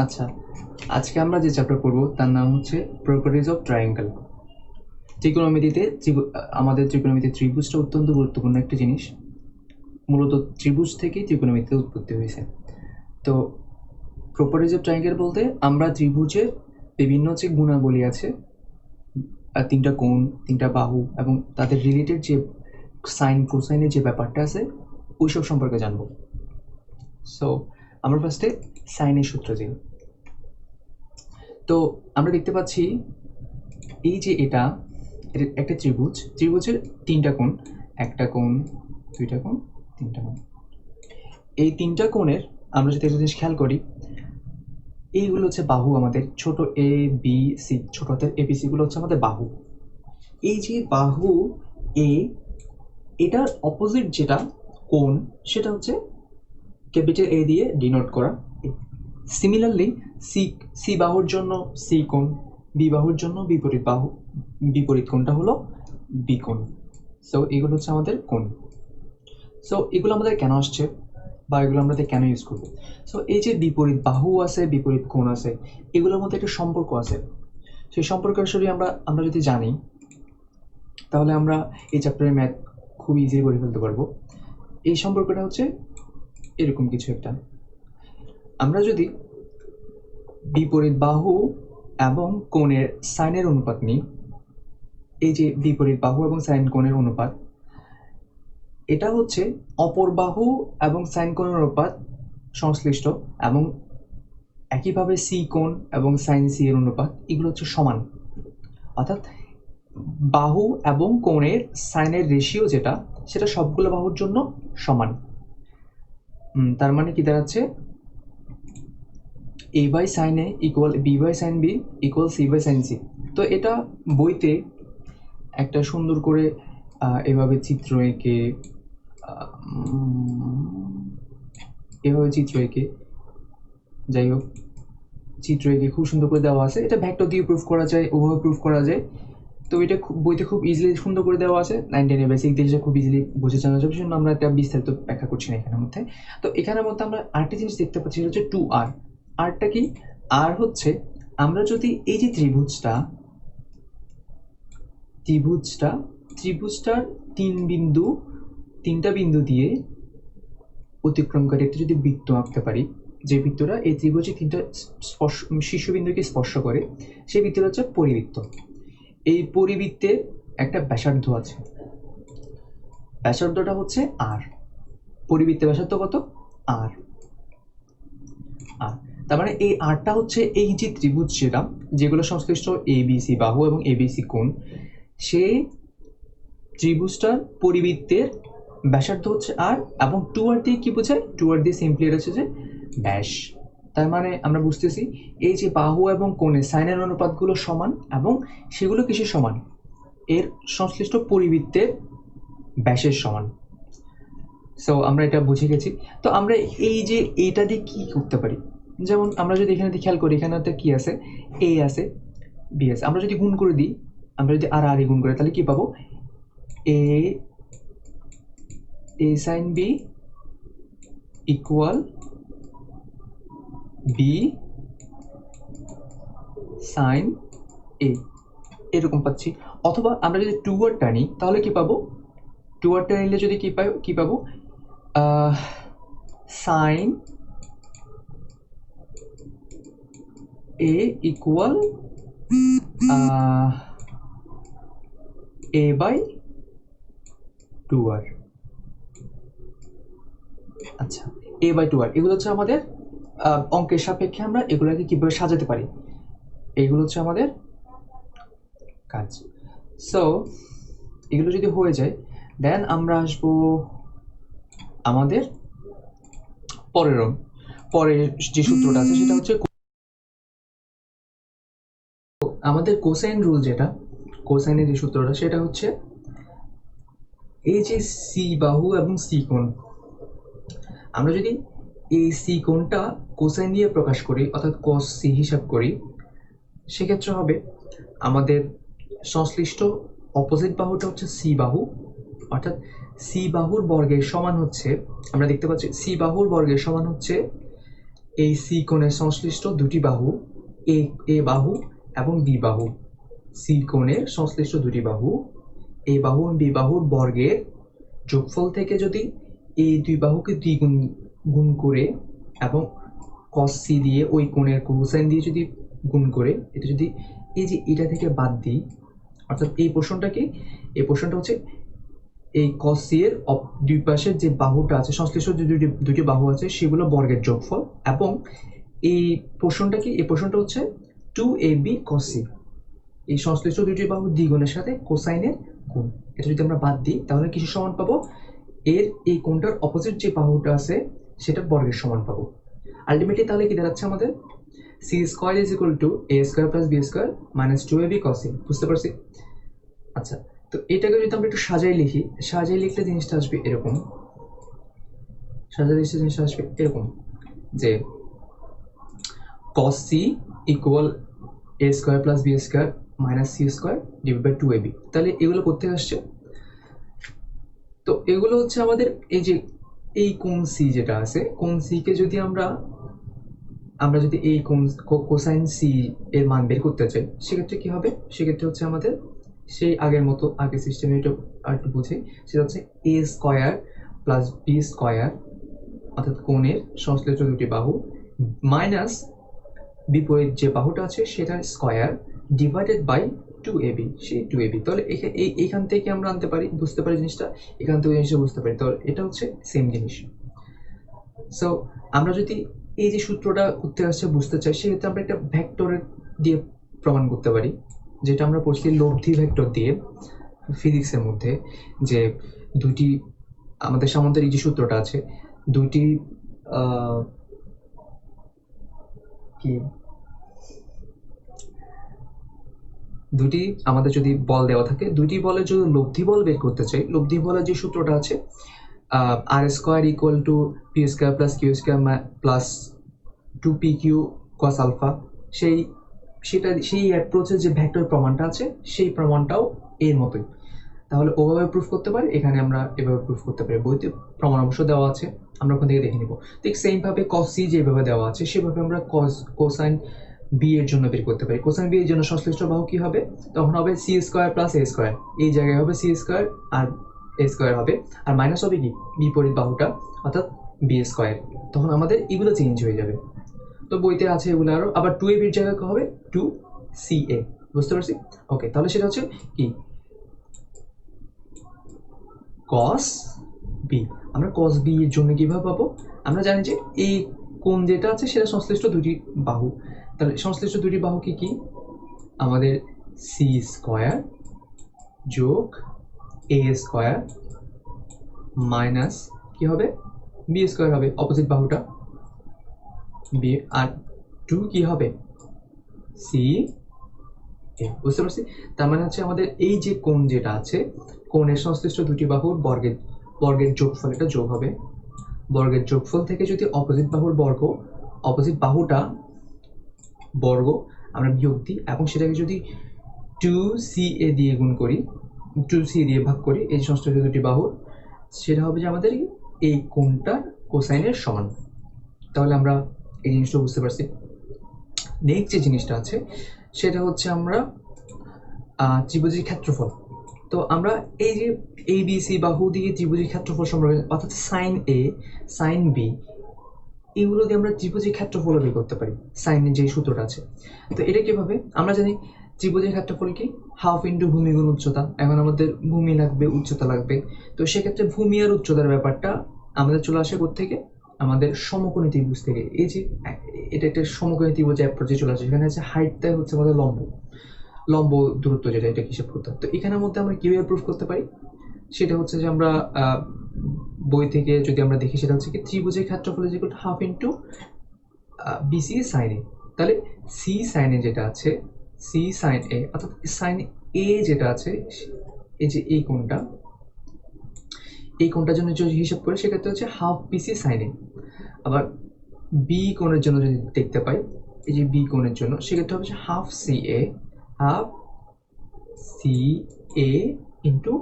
আচ্ছা, আজকে আমরা যে চ্যাপ্টার পড়ব তার নাম হচ্ছে প্রপার্টিজ অফ ট্রায়াঙ্গেল। ত্রিকোণমিতিতে আমাদের ত্রিকোণমিতি ত্রিভুজটা অত্যন্ত গুরুত্বপূর্ণ একটা জিনিস। মূলত ত্রিভুজ থেকেই ত্রিকোণমিতিতে উৎপত্তি হয়েছে। তো প্রপার্টিজ অফ ট্রায়াঙ্গেল বলতে আমরা ত্রিভুজের বিভিন্ন যে গুণাবলী আছে, তিনটা কোণ, তিনটা বাহু এবং তাদের রিলেটেড যে সাইন কোসাইনের যে ব্যাপারটা আছে ওইসব সম্পর্কে জানবো। সো আমরা ফার্স্টে সাইনের সূত্র জানি। তো আমরা দেখতে পাচ্ছি এই যে এটা একটা ত্রিভুজের তিনটা কোণ, একটা কোণ, দুইটা কোণ, তিনটা কোণ। এই তিনটা কোণের আমরা যদি একটা জিনিস খেয়াল করি, এইগুলো হচ্ছে বাহু, আমাদের ছোট এ বি সি, ছোট হাতের এবিসি গুলো হচ্ছে আমাদের বাহু। এই যে বাহু এ, এটার অপোজিট যেটা কোণ সেটা হচ্ছে ক্যাপিটাল এ দিয়ে ডিনোট করা। সিমিলারলি সি বাহুর জন্য সি কোণ, বি বাহুর জন্য বিপরীত কোণটা হলো বি কোণ। সো এগুলো হচ্ছে আমাদের কোণ। সো এগুলো আমাদের কেন আসছে বা এগুলো আমরা কেন ইউজ করবো? সো এই যে বিপরীত বাহু আছে, বিপরীত কোণ আছে, এগুলোর মধ্যে একটা সম্পর্ক আছে। সেই সম্পর্ক আসলে আমরা যদি জানি তাহলে আমরা এই চ্যাপ্টারের ম্যাথ খুব ইজিলি করে ফেলতে পারবো। এই সম্পর্কটা হচ্ছে এরকম কিছু একটা। আমরা যদি বিপরীত বাহু এবং কোণের সাইনের অনুপাত নিই, এই যে বিপরীত বাহু এবং সাইন কোণের অনুপাত, এটা হচ্ছে অপর বাহু এবং সাইন কোণের অনুপাত সংশ্লিষ্ট, এবং একইভাবে সি কোণ এবং সাইন সি এর অনুপাত এগুলো হচ্ছে সমান। অর্থাৎ বাহু এবং কোণের সাইনের রেশিও যেটা, সেটা সবগুলো বাহুর জন্য সমান। তার মানে কি দাঁড়াচ্ছে? A by sine A equal B by sine B equal C by sine C. তো এটা বইতে একটা সুন্দর করে এভাবে চিত্র এঁকে যাই হোক, চিত্র এঁকে খুব সুন্দর করে দেওয়া আছে। এটা ভেক্টর দিয়ে প্রুফ করা যায়, ওভাবে প্রুফ করা যায়। তো এটা বইতে খুব ইজিলি সুন্দর করে দেওয়া আছে। 9 10 বেসিক দিয়ে খুব ইজিলি বুঝে জানা যাবে, সেজন্য আমরা একটা বিস্তারিত ব্যাখ্যা করছি না এখানের মধ্যে। তো এখানের মধ্যে আমরা আরেকটা জিনিস দেখতে পাচ্ছি, সেটা হচ্ছে 2r। আরটা কি? আর হচ্ছে আমরা যদি এই যে ত্রিভুজটার তিনটা বিন্দু দিয়ে অতিক্রমকারী একটা যদি বৃত্ত আঁকতে পারি, যে বৃত্তটা এই ত্রিভুজের তিনটা শীর্ষবিন্দুকে স্পর্শ করে, সেই বৃত্তটা হচ্ছে পরিবৃত্ত। এই পরিবৃত্তের একটা ব্যাসার্ধ আছে, ব্যাসার্ধটা হচ্ছে আর। পরিবৃত্তের ব্যাসার্ধ কত? আর। তার মানে এই আরটা হচ্ছে এই যে ত্রিভুজ যেগুলো সংশ্লিষ্ট এবিসি বাহু এবং এবিসি কোণ, সেই ত্রিভুজটার পরিবৃত্তের ব্যাসার্ধ হচ্ছে আর। এবং 2r দিয়ে কি বোঝায়? 2r দিয়ে সিম্পলি এটা হচ্ছে যে ব্যাস। তার মানে আমরা বুঝতেছি এই যে বাহু এবং কোণের সাইনের অনুপাতগুলো সমান, এবং সেগুলো কিসের সমান? এর সংশ্লিষ্ট পরিবৃত্তের ব্যাসের সমান। সো আমরা এটা বুঝে গেছি। তো আমরা এই যে এটা দিয়ে কি করতে পারি? যেমন আমরা যদি এখানে খেয়াল করি, এখানে কি আছে? এ আছে, বি আছে। আমরা যদি গুণ করে দিই, আমরা যদি আর গুণ করি, তাহলে কি পাবো? A sine B equal B sine A, এরকম পাচ্ছি। অথবা আমরা যদি 2rটা নিই, তাহলে কি পাবো? 2rটা নিলে যদি কি পাবো? Sine A equal A by 2r। আচ্ছা, এ বাই 2r এগুলো হচ্ছে আমাদের অঙ্কের সাপেক্ষে আমরা এগুলোকে কিভাবে সাজাতে পারি, এগুলো হচ্ছে আমাদের কাজ। সো এগুলো যদি হয়ে যায়, দেন আমরা আসবো আমাদের পরের যে সূত্রটা আছে, সেটা হচ্ছে আমাদের কোসাইন রুল। যেটা কোসাইনের যে সূত্রটা, সেটা হচ্ছে এই যে সি বাহু এবং সি কোণ, আমরা যদি এই সি কোণটা কোসাইন দিয়ে প্রকাশ করি, অর্থাৎ cos c হিসাব করি, সেক্ষেত্রে হবে আমাদের সংশ্লিষ্ট অপোজিট বাহুটা হচ্ছে সি বাহু, অর্থাৎ সি বাহুর বর্গের সমান হচ্ছে, আমরা দেখতে পাচ্ছি সি বাহুর বর্গের সমান হচ্ছে এই সি কোণের সংশ্লিষ্ট দুটি বাহু এ বাহু এবং বি বাহু, সি কোণের সংশ্লিষ্ট দুটি বাহু এ বাহু এবং বি বাহুর বর্গের যোগফল থেকে যদি এই দুই বাহুকে দ্বিগুণ গুণ করে এবং cos c দিয়ে ওই কোণের কোসাইন দিয়ে যদি গুণ করে এটা যদি এই যে এটা থেকে বাদ দিই, অর্থাৎ এই পোর্শনটাকে, এই পোর্শনটা হচ্ছে এই cos c এর দুই পাশের যে বাহুটা আছে, সংশ্লিষ্ট যে দুটি বাহু আছে সেগুলো বর্গের যোগফল, এবং এই পোর্শনটা কি, এই পোর্শনটা হচ্ছে 2ab cos c, এই সংশ্লিষ্ট দুটি বাহু দ্বিগুণের সাথে কোসাইনের গুণ। এটা যদি আমরা বাদ দিই তাহলে কিছু সমান পাবো, এর এই কোণটার অপোজিট যে বাহুটা আছে সেটা বর্গের সমান পাবো। আলটিমেটলি তাহলে কি দাঁড়াচ্ছে আমাদের, C square is equal to A square plus B square minus 2ab cos c। বুঝতে পারছি? আচ্ছা, তো এটাকে যদি আমরা একটু সাজাই লিখি, সাজাই লিখলে জিনিসটা আসবে এরকম, সাজাই লিখলে জিনিসটা আসবে এরকম যে cos c equal a square plus B square minus C square divide by 2ab। তাহলে এগুলো করতে আসছে, তো এগুলো হচ্ছে আমাদের এই যে এই কোণ সি যেটা আছে, কোণ সি কে যদি আমরা যদি এই কোসাইন সি এর মান বের করতে চাই সেক্ষেত্রে কি হবে, সেক্ষেত্রে হচ্ছে আমাদের সেই আগের মতো, আগের সিস্টেমে এটা আর একটু বুঝি, সেটা হচ্ছে A square plus B square অর্থাৎ কোণের সংশ্লিষ্ট দুটি বাহু মাইনাস বিপরীত যে বাহুটা আছে সেটা স্কোয়ার ডিভাইডেড বাই 2ab, সেই 2ab। তাহলে এইখান থেকে আমরা আনতে পারি, বুঝতে পারি জিনিসটা, এখান থেকে জিনিসটা বুঝতে পারি, তাহলে এটা হচ্ছে সেম জিনিস। সো আমরা যদি এই যে সূত্রটা করতে আসছে বুঝতে চাই, সেক্ষেত্রে আমরা একটা ভেক্টরের দিয়ে প্রমাণ করতে পারি, যেটা আমরা পড়ছি লব্ধি ভেক্টর দিয়ে ফিজিক্সের মধ্যে, যে দুটি আমাদের সামান্তরিক যে সূত্রটা আছে, দুটি কি দুটি আমাদের যদি বল দেওয়া থাকে, দুটি বলের যদি লব্ধি বল বের করতে চাই, লব্ধি বলের যে সূত্রটা আছে R square equal to P square plus Q square plus 2pq cos alpha, সেই অ্যাপ্রোচের যে ভেক্টর প্রমাণটা আছে সেই প্রমাণটাও এর মতোই। তাহলে ওভাবে প্রুফ করতে পারি, এখানে আমরা এভাবে প্রুফ করতে পারি, বইতে প্রমাণ অবশ্য দেওয়া আছে, আমরা ওখান থেকে দেখে নিব। ঠিক সেম ভাবে cos c যেভাবে দেওয়া আছে সেভাবে আমরা কোসাইন বি এর জন্য বের করতে পারি। কোসাইন বি এর জন্য সংশ্লিষ্ট বাহু কি হবে, তখন হবে সি স্কোয়ার প্লাস এ স্কোয়ার, এই জায়গায় হবে সি স্কোয়ার আর এ স্কোয়ার হবে, আর মাইনাস হবে কি বিপরীত বাহুটা অর্থাৎ বি স্কোয়ার, তখন আমাদের এগুলো চেঞ্জ হয়ে যাবে। তো বইতে আছে এগুলো আরো, আবার 2ab এর জায়গায় হবে 2ca। বুঝতে পারছি? ওকে, তাহলে সেটা হচ্ছে কি cos b। আমরা cos b এর জন্য কিভাবে পাবো, আমরা জানি যে এই কোণ যেটা আছে সেটা সংশ্লিষ্ট দুটি বাহু, তাহলে সংশ্লিষ্ট দুটি বাহু কি কি, আমাদের সি স্কোয়ার যোগ এ স্কোয়ার মাইনাস কি হবে বি স্কোয়ার হবে, অপোজিট বাহুটা বি, আর 2 কি হবে সি এ। বুঝতে পারছি? তার মানে হচ্ছে আমাদের এই যে কোণ যেটা আছে, কোণের সংশ্লিষ্ট দুটি বাহুর বর্গের যোগফল, এটা যোগ হবে, বর্গের যোগফল থেকে যদি অপোজিট বাহুর অপোজিট বাহুটা বর্গ আমরা বিয়োগ দিই এবং সেটাকে যদি 2ca দিয়ে গুণ করি, 2c দিয়ে ভাগ করি এই সংশ্লিষ্ট দুটি বাহুর, সেটা হবে যে আমাদের এই কোণটার কোসাইনের সমান। তাহলে আমরা এই জিনিসটা বুঝতে পারছি। নেক্সট যে জিনিসটা আছে সেটা হচ্ছে আমরা ত্রিভুজের ক্ষেত্রফল। তো আমরা এই যে ABC বাহু দিয়ে ত্রিভুজের ক্ষেত্রফল সম্পর্কে, অর্থাৎ সাইন এ সাইন বি, এগুলো দিয়ে আমরা ত্রিভুজের ক্ষেত্রফল বের করতে পারি, সাইনের যে সূত্রটা আছে। তো এটা কিভাবে, আমরা জানি ত্রিভুজের ক্ষেত্রফল কি হাফ ইন্টু ভূমি গুণ উচ্চতা। এখন আমাদের ভূমি লাগবে, উচ্চতা লাগবে, তো সেক্ষেত্রে ভূমি আর উচ্চতার ব্যাপারটা আমাদের চলে আসে কোত্থেকে, আমাদের সমকোণী ত্রিভুজ থেকে। এই যে এটা একটা সমকোণী ত্রিভুজ অ্যাপ্রোচে চলে আসে, সেখানে আছে হাইটটাই হচ্ছে আমাদের লম্ব দূরত্ব, যেটা এটা হিসাব করতে হবে। তো এখানের মধ্যে আমরা কিভাবে প্রুফ করতে পারি, সেটা হচ্ছে যে আমরা বই থেকে যদি আমরা দেখি, সেটা হচ্ছে কি ত্রিভুজের ক্ষেত্রফল is equal to half into BC sine A. তাহলে সি সাইন এ যেটা আছে, সি সাইন এ অর্থাৎ সাইন এ যেটা আছে, এই যে এই কোণটার জন্য যদি হিসাব করি সেক্ষেত্রে হচ্ছে হাফ বিসি সাইন এ। আবার বি কোণের জন্য যদি দেখতে পাই, এই যে বি কোণের জন্য সেক্ষেত্রে হচ্ছে হাফ সি এ ইন্টু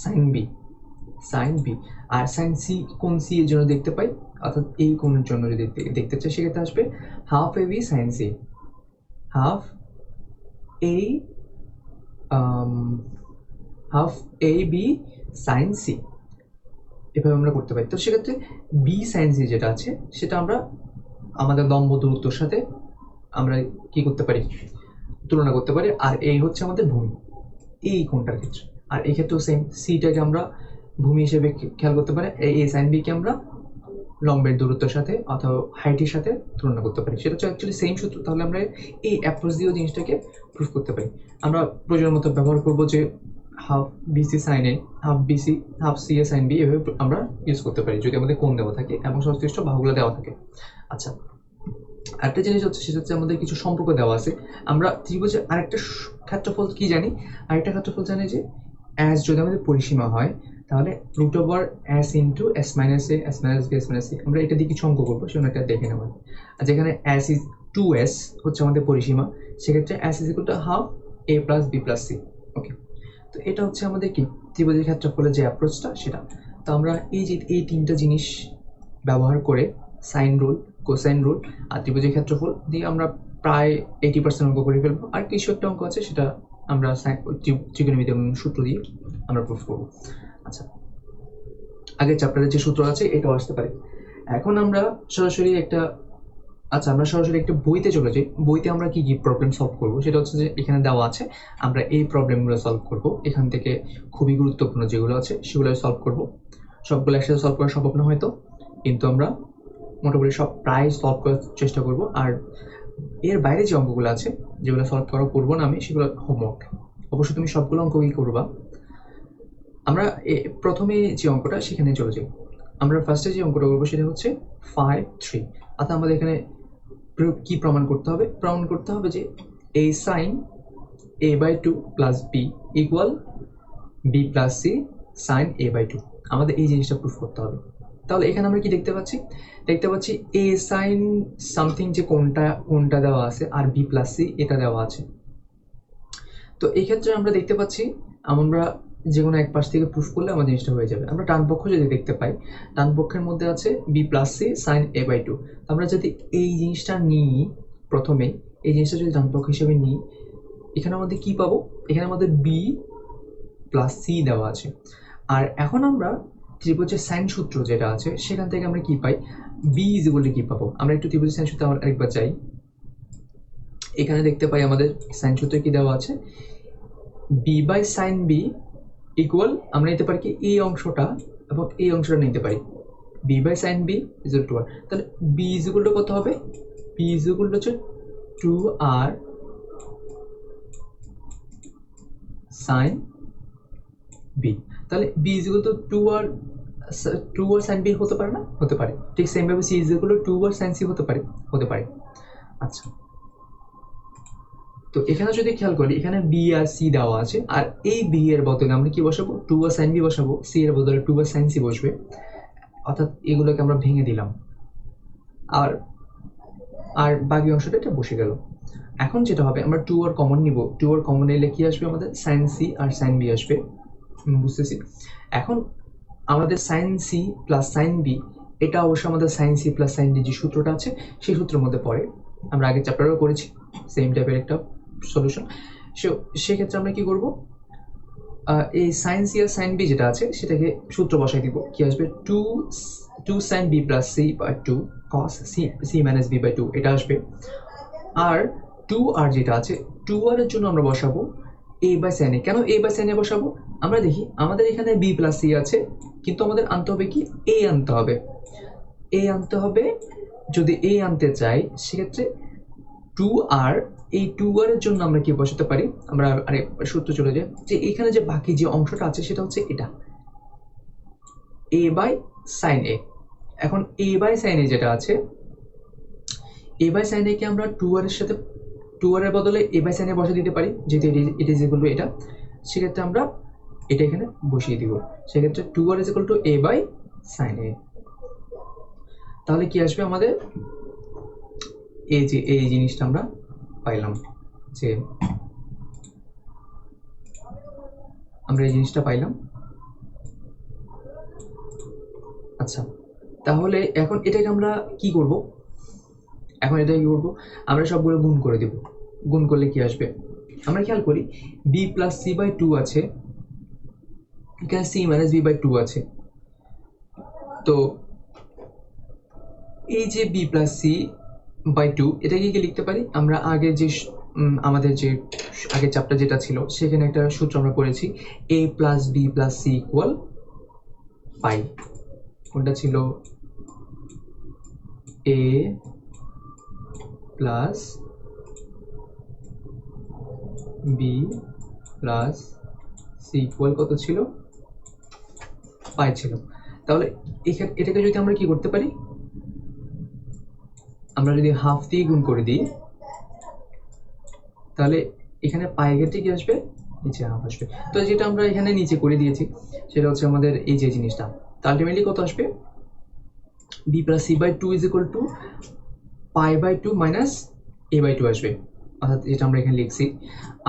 সাইন বি, আর সাইন সি কোণ সি এর জন্য দেখতে পাই অর্থাৎ এই কোণের জন্য যদি দেখতে চাই সেক্ষেত্রে আসবে half A B sine C, half A half A B sine C, এভাবে আমরা করতে পারি। তো সেক্ষেত্রে বি সাইন সি যেটা আছে সেটা আমরা আমাদের লম্ব দূরত্বর সাথে আমরা কি করতে পারি, তুলনা করতে পারি। আর এই হচ্ছে আমাদের ভূমি এই কোণটার ক্ষেত্রে, আর এই ক্ষেত্রেও সেম, সিটাকে আমরা ভূমি হিসেবে খেয়াল করতে পারি, এ সাইন বিকে আমরা লম্বের দূরত্বের সাথে অথবা হাইটের সাথে তুলনা করতে পারি। সেটা হচ্ছে অ্যাকচুয়ালি সেম সূত্র। তাহলে আমরা এই অ্যাপ্রোচ দিয়েও জিনিসটাকে প্রুফ করতে পারি। আমরা প্রয়োজন মতো ব্যবহার করবো যে হাফ বিসি সাইন এ, হাফ বিসি, হাফ সি এ সাইন বি, এভাবে আমরা ইউজ করতে পারি যদি আমাদের কোণ দেওয়া থাকে এবং সংশ্লিষ্ট বাহুগুলো দেওয়া থাকে। আচ্ছা, আরেকটা জিনিস হচ্ছে সেটা হচ্ছে আমাদের কিছু সম্পর্ক দেওয়া আছে। আমরা ত্রিভুজের আরেকটা ক্ষেত্রফল কি জানি, আরেকটা ক্ষেত্রফল জানি যে অ্যাস যদি আমাদের পরিসীমা হয় তাহলে root over S into S minus A, S minus B, S minus C. আমরা এটা দিয়ে কিছু অঙ্ক করবো, সেটা একটা দেখে নেব। আর যেখানে অ্যাস ইজ 2s হচ্ছে আমাদের পরিসীমা, সেক্ষেত্রে S is equal to half A plus B plus C. Okay, তো এটা হচ্ছে আমাদের কি ত্রিভুজের ক্ষেত্রফলের যে অ্যাপ্রোচটা সেটা। তো আমরা এই তিনটা জিনিস ব্যবহার করে সাইন রুল, কোসাইন রুল আর ত্রিভুজের ক্ষেত্রফল দিয়ে আমরা প্রায় 80% অঙ্ক করে ফেলবো। আর কিছু একটা অঙ্ক আছে সেটা আমরা ত্রিকোণমিতির সূত্র দিয়ে আমরা প্রুফ করবো। আচ্ছা, আগের চ্যাপ্টারের যে সূত্র আছে এটাও আসতে পারে। এখন আমরা সরাসরি একটা বইতে চলে যাই। বইতে আমরা কি কি প্রবলেম সলভ করবো সেটা হচ্ছে যে এখানে দেওয়া আছে, আমরা এই প্রবলেমগুলো সলভ করব। এখান থেকে খুবই গুরুত্বপূর্ণ যেগুলো আছে সেগুলো সলভ করব। সবগুলো একসাথে সলভ করা সম্ভব না হয়তো, কিন্তু আমরা মোটামুটি সব প্রায় সলভ করার চেষ্টা করব। আর এর বাইরে যে অঙ্কগুলো আছে যেগুলো সলভ করা করবো না আমি, সেগুলো হোমওয়ার্ক। অবশ্যই তুমি সবগুলো অঙ্ক কি করবা। আমরা প্রথমে যে অঙ্কটা সেখানে চলে যাই। আমরা ফার্স্টে যে অঙ্কটা করবো সেটা হচ্ছে 5-3। অর্থাৎ আমাদের এখানে কি প্রমাণ করতে হবে, প্রমাণ করতে হবে যে a sin a/2 plus b equal b plus c sin a/2। আমাদের এই জিনিসটা প্রুফ করতে হবে। তাহলে এখানে আমরা কি দেখতে পাচ্ছি a sin সামথিং যে কোনটা দেওয়া আছে আর b প্লাস c এটা দেওয়া আছে। তো এই ক্ষেত্রে আমরা দেখতে পাচ্ছি আমরা যে কোনো এক পাশ থেকে প্রুফ করলে আমাদের জিনিসটা হয়ে যাবে। আমরা ডান পক্ষ যদি দেখতে পাই, ডান পক্ষের মধ্যে আছে b plus c sin a/2। আমরা যদি এই জিনিসটা নিই, প্রথমে এই জিনিসটা যদি ডান পক্ষ হিসেবে নিই, এখানে আমাদের কি পাবো, এখানে আমাদের b প্লাস c দেওয়া আছে। আর এখন আমরা ত্রিভুজের সাইন সূত্র যেটা আছে সেখান থেকে আমরা কি পাই, b ইজ ইকুয়াল টু কি পাবো। আমরা একটু ত্রিভুজের সাইন সূত্রে আরেকবার চাই। এখানে দেখতে পাই আমাদের সাইন সূত্রে কি দেওয়া আছে, b by sine b equal, আমরা নিতে পারি কি এই অংশটা এবং এই অংশটা নিতে পারি, b by sine b is equal to 1। তাহলে b ইজ ইকুয়াল টু কত হবে, b ইজ ইকুয়াল টু হচ্ছে 2r সাইন b। তাহলে b is equal to 2r sine b হতে পারে না, হতে পারে। ঠিক সেম ভাবে c is equal to 2r sine c হতে পারে। আচ্ছা, তো এখানে যদি খেয়াল করি এখানে b আর c দেওয়া আছে, আর এই b এর বদলে আমরা কি বসাবো, 2r sin b বসাবো, c এর বদলে 2r sin c বসবে। অর্থাৎ এগুলোকে আমরা ভেঙে দিলাম, আর বাকি অংশটা এটা বসে গেল। এখন যেটা হবে আমরা 2r কমন নিব, 2r কমন নিলে কি আসবে, আমাদের sin c আর sin b আসবে। বুঝতেছি। এখন আমাদের sin c plus sin b, এটা অবশ্যই আমাদের sin c plus sin d যে সূত্রটা আছে সেই সূত্রের মধ্যে পড়ে। আমরা আগের চ্যাপ্টারেও করেছি সেম টাইপের একটা সলিউশন। সেক্ষেত্রে আমরা কি করব, এই sin c আর sin b যেটা আছে সেটাকে সূত্র বসাই দিব। কি আসবে, 2 sin b plus c by 2 cos c minus b by 2 এটা আসবে। আর 2r যেটা আছে, 2r এর জন্য আমরা বসাবো a বাই sin a। কেন a বাই sin a বসাবো, আমরা দেখি আমাদের এখানে b প্লাস c আছে, কিন্তু আমাদের আনতে হবে কি, a আনতে হবে। যদি a আনতে চাই সেক্ষেত্রে 2r, এই 2r এর জন্য আমরা কি বসাতে পারি, আমরা আরে সূত্র চলে যাই যে এখানে যে বাকি যে অংশটা আছে সেটা হচ্ছে এটা a বাই sin a। এখন a বাই sin a যেটা আছে, a বাই sin a কে আমরা 2r এর সাথে 2r এর বদলে a বাই sin a বসিয়ে দিতে পারি, যেহেতু এটা ইজ ইকুয়াল টু এটা। সেক্ষেত্রে আমরা এটা এখানে বসিয়ে দিব। সেক্ষেত্রে 2r is equal to a by sin a। তাহলে কি আসবে আমাদের, এই জিনিসটা আমরা পাইলাম, যে আমরা এই জিনিসটা পাইলাম। আচ্ছা, তাহলে এখন এটাকে আমরা কি করব, আমরা সবগুলো গুণ করে দেব। গুণ করলে কি আসবে, আমরা খেয়াল করি B plus C by two আছে, এখানে C minus B by two আছে। তো এই যে B plus C by two, এটাকে কি লিখতে পারি আমরা, আগে যে আমাদের যে আগের চ্যাপ্টার যেটা ছিল সেখানে একটা সূত্র আমরা পড়েছি, A plus B plus C equal pi. কোনটা ছিল, A plus B plus C equal কত ছিল, পাই ছিল। তাহলে এটাকে যদি আমরা কি করতে পারি, আমরা যদি হাফ দিয়ে গুণ করে দিই, তাহলে এখানে পাই কেটে কি আসবে, নিচে হাফ আসবে। তো যেটা আমরা এখানে নিচে করে দিয়েছি সেটা হচ্ছে আমাদের এই যে জিনিসটা, তো আলটিমেটলি কত আসবে, B plus C by two is equal to pi by two minus A by two আসবে, অর্থাৎ যেটা আমরা এখানে লিখছি।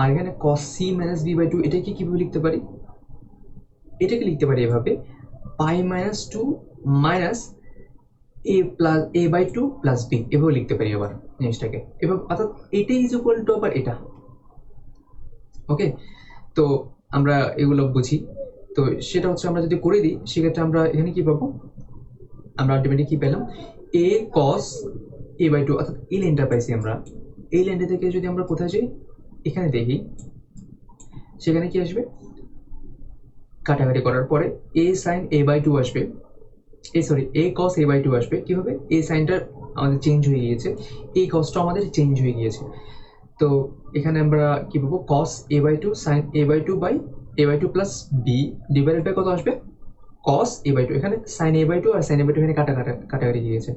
আর এখানে cos C minus B by two, এটাকে কিভাবে লিখতে পারি, এটাকে লিখতে পারি এভাবে, pi minus two minus A by two plus B, এভাবে লিখতে পারি আবার জিনিসটাকে এভাবে, অর্থাৎ এটা ইজ ইকুয়াল টু আবার এটা। ওকে, তো আমরা এগুলো বুঝি। তো সেটা হচ্ছে আমরা যদি করে দিই সেক্ষেত্রে আমরা এখানে কি পাবো, আমরা আলটিমেটলি কি পেলাম, এ কস এ বাই টু, অর্থাৎ এই লাইনটা পাইছি আমরা। এই লাইনটা থেকে যদি আমরা কোথায় যাই, এখানে দেখি, সেখানে কি আসবে, কাটাকাটি করার পরে এ সাইন এ বাই টু আসবে, এ কস এ বাই টু আসবে। কি হবে, এ সাইনটা আমাদের চেঞ্জ হয়ে গিয়েছে, এই কসটা আমাদের চেঞ্জ হয়ে গিয়েছে। তো এখানে আমরা কি পাবো, cos A by two sine A by two plus B divided by কত আসবে, কস এ বাই টু। এখানে সাইন এ বাই টু আর সাইন এ বাই টু এখানে কাটাকাটি গিয়েছে।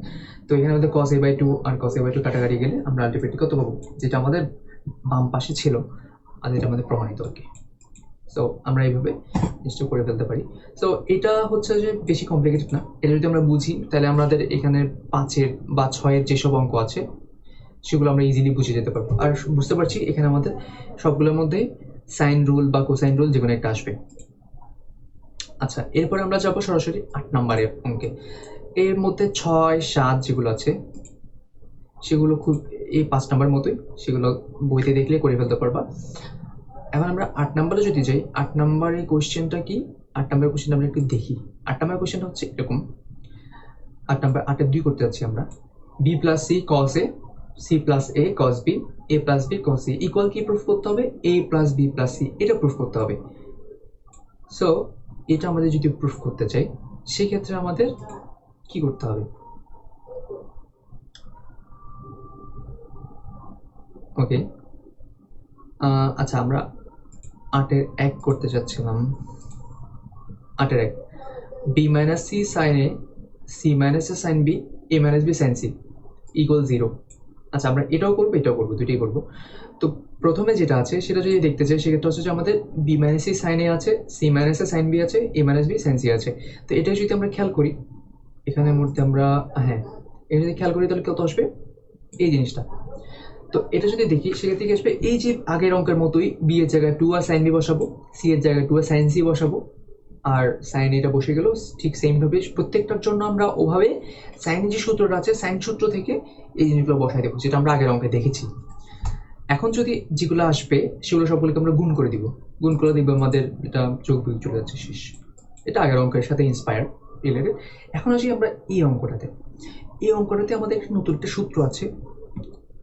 তো এখানে আমাদের কস এ বাই টু আর কস এ বাই টু কাটাকাটি গেলে আমরা আলটিমেটলি কত পাবো, যেটা আমাদের বাম পাশে ছিল আর যেটা আমাদের প্রমাণিত আর কি। সো আমরা এইভাবে জিনিসটা করে ফেলতে পারি। সো এটা হচ্ছে যে বেশি কমপ্লিকেটেড না, এটা যদি আমরা বুঝি তাহলে আমাদের এখানে 5-এর বা 6-এর যেসব অঙ্ক আছে সেগুলো আমরা ইজিলি বুঝে যেতে পারবো। আর বুঝতে পারছি এখানে আমাদের সবগুলোর মধ্যে সাইন রুল বা কোসাইন রুল যেকোনো একটা আসবে। আচ্ছা, এরপরে আমরা যাবো সরাসরি 8 নম্বরের অঙ্কে। এর মধ্যে 6-7 যেগুলো আছে সেগুলো খুব এই 5 নম্বর মতোই, সেগুলো বইতে দেখলে করে ফেলতে পারবা। এখন আমরা 8 নম্বরে যদি যাই, 8 নম্বরের কোশ্চেনটা কি, 8 নম্বরের কোশ্চেনটা আমরা একটু দেখি। 8 নম্বরের কোশ্চেনটা হচ্ছে এরকম, 8-এর 2 করতে যাচ্ছি আমরা, B plus C cos A, C plus A cos B, A plus B cos C equal কি প্রুফ করতে হবে, A plus B plus C, এটা প্রুফ করতে হবে। সো এটা আমাদের যদি প্রুফ করতে চাই সেক্ষেত্রে আমাদের কি করতে হবে, ওকে। আচ্ছা, আমরা 8-এর 1 করতে চাচ্ছিলাম। 8-এর 1, B minus C sine A, C minus A sine B, A minus B sine C equal 0। আচ্ছা, আমরা এটাও করবো দুটোই করবো। তো প্রথমে যেটা আছে সেটা যদি দেখতে চাই সেক্ষেত্রে হচ্ছে যে আমাদের বি মাইনাস সি সাইন এ আছে, C minus A sine B আছে, এ মাইনাস বি সাইন সি আছে। তো এটা যদি আমরা খেয়াল করি, এখানের মধ্যে আমরা, হ্যাঁ, এটা যদি খেয়াল করি তাহলে কত আসবে, এই জিনিসটা। তো এটা যদি দেখি সেক্ষেত্রে কি আসবে, এই যে আগের অঙ্কের মতোই বি এর জায়গায় 2 আর সাইন বি বসাবো, সি এর জায়গায় 2 আর সাইন সি বসাবো, আর সাইন এটা বসে গেল। ঠিক সেম ভাবে প্রত্যেকটার জন্য আমরা ওভাবে সাইন যে সূত্রটা আছে সাইন সূত্র থেকে এই জিনিসগুলো বসাই দেবো, যেটা আমরা আগের অঙ্কে দেখেছি। এখন যদি যেগুলো আসবে সেগুলো সবগুলোকে আমরা গুণ করে দিব, গুণ করে দিব, আমাদের এটা যোগ বিয়োগ চলে যাচ্ছে, শেষ। এটা আগের অঙ্কের সাথে ইন্সপায়ার রিলেটেড। এখন আসি আমরা এই অঙ্কটাতে। এই অঙ্কটাতে আমাদের নতুন একটা সূত্র আছে,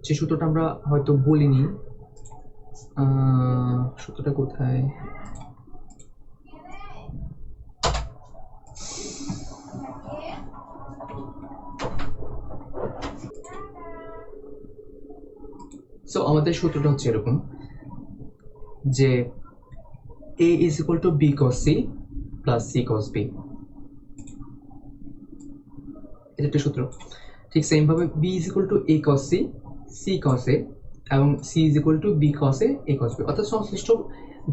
যে সূত্রটা আমরা হয়তো বলিনি। সূত্রটা কোথায়, সো আমাদের সূত্রটা হচ্ছে এরকম যে a is equal to b cos c plus c cos b, এটা একটা সূত্র। ঠিক সেম ভাবে b is equal to a cos c, c cos a এবং c is equal to b cos a cos b, অর্থাৎ সংশ্লিষ্ট